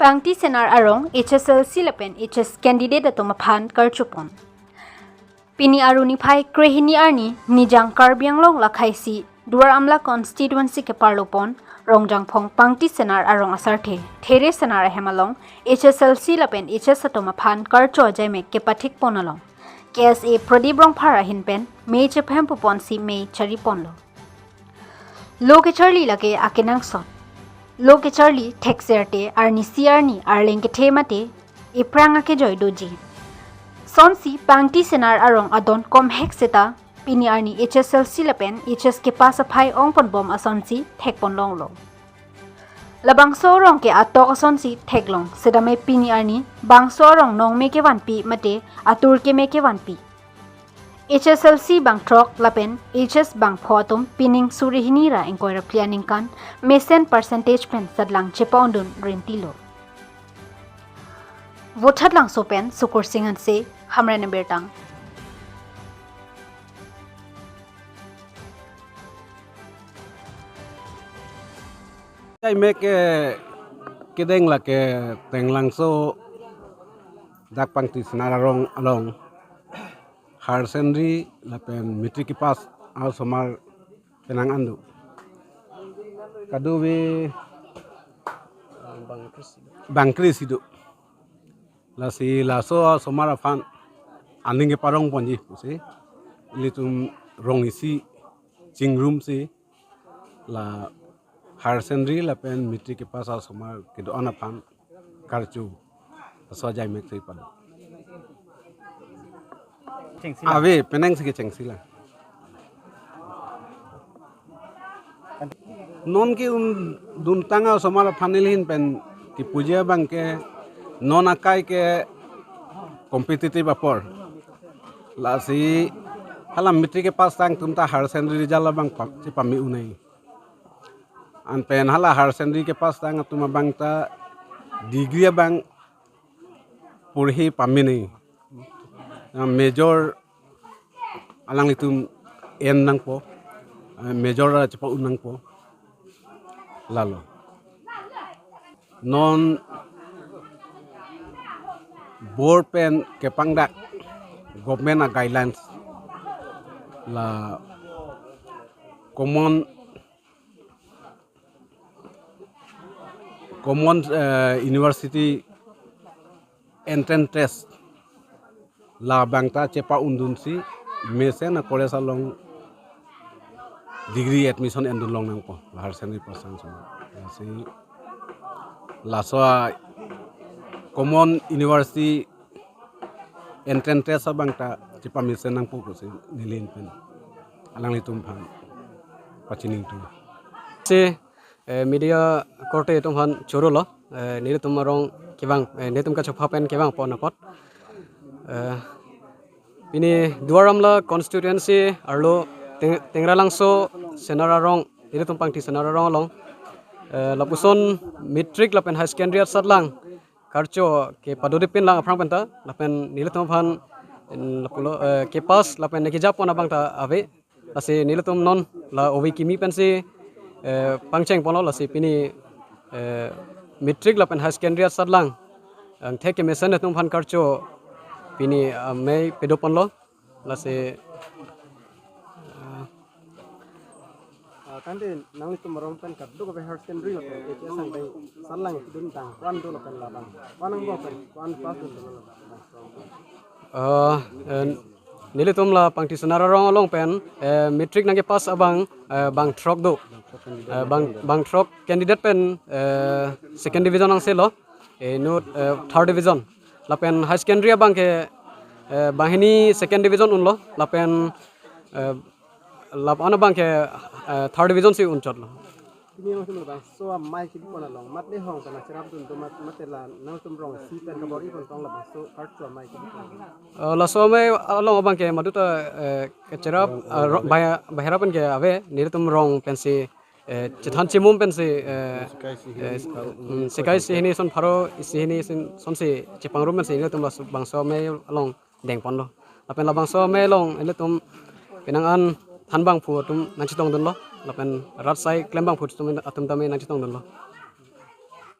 Pangti senar arong HSLC lapen HS candidate ato maphan karchupon. Pini aruni phai krehini arni nijang karbianglong lakhaisi duar amla constituency ke parlopon rongjang phong pangti senar arong asarte there senar hemalong HSLC lapen HS ato maphan karcho jaime ke pathik ponalong KSA Pradip rong phara hinpen me chephem pupon si me chari ponlo loke charli lage akenang sot loke charli thexerte arni siarni arleng ke themate ipranga ke joy doji sonsi pangti senar arong adon kom hexeta pini arni HSLC lapen HS ke pasaphai ongpon bom asonsi thekpon longlo labangso rong ke atok asonsi theklong sedame pini arni bangso rong nong me ke wanpi mate atur ke me ke wanpi HSLC bang trok lapen HS bang photum pining surihini ra engkoira planning kan mesen percentage pen sadlang chepa ondun rentilo votat lang sopen sukur singan se hamra ne bertang Ay me ke deng la ke tenglang so dak pangti senararong along har sendri la pen mitri ki pas al somar penang andu kadu we bangkri sidu la si la so somar afan aning ke parong ponji si litum rong isi chingrum si la har sendri la pen mitri ke pas al somar ke do anaphan karchu so jai mek sei padu ave penang sigi chengsila non ki dun tanga somar phanilhin pen ki puja bang ke non akai ke competitive apor la si halam mitri ke pas tang tumta har sendri rijala bang chi pami unai an pen hala har sendri ke pas tang tuma bang ta degree bang purhi pami nei major alang litum en nang po major cepa unang po lalo non board pen ke pangdak government guidelines la common university entrance test la bangta cepa undun si mesen a kore salong degree admission endun long nang po har seni persen so si la so common university entrance test bangta cepa mesen nang po ko si nilin pen alang litum phan pachining tu se media korte tum han chorolo nire tumarong kibang ne tum ka chopha pen kibang pon pot ini duaramla constituency arlo tengralangso senararong nire tum pangti senararong long lapuson matric lapen high secondary satlang karcho ke padodipin lang aprang penta lapen nire tum phan lapulo ke pas lapen ne kijap pon abang ta ave ase nire tum non la ovi kimi pensi pangcheng pono la si pini matric lapen high secondary satlang ang theke mesen tum phan karcho pini me pedopon lo la se kande nang tum rong pen kat do ko high secondary la ke sang dai satlang dun tang wan do la pen la bang wanang bo pen wan pas dun la nile tum la pangti senararong along pen matric nang ke pas abang bang trok do bang trok candidate pen second division ang selo no third division lapen high secondary abang ke bahini second division unlo lapen lapana bang ke third division si unchot lo ini yang tum bang so mai ki pon long mat le hong kana cherap dun to mat la nang tum rong si pen ka bori pon tong la bang so karcho mai ki la so me along abang ke maduta ke cherap bahera pen ke ave nire tum rong pensi chithan chimum pensi sekai sihini son pharo sihini son se chepangrum pensi nire tum bang so me along deng pon lo lapen la bang so me long ele tum penangan thanbang phu tum nang chitong dun lo lapen rat sai klembang phu tum atum tame nang chitong dun lo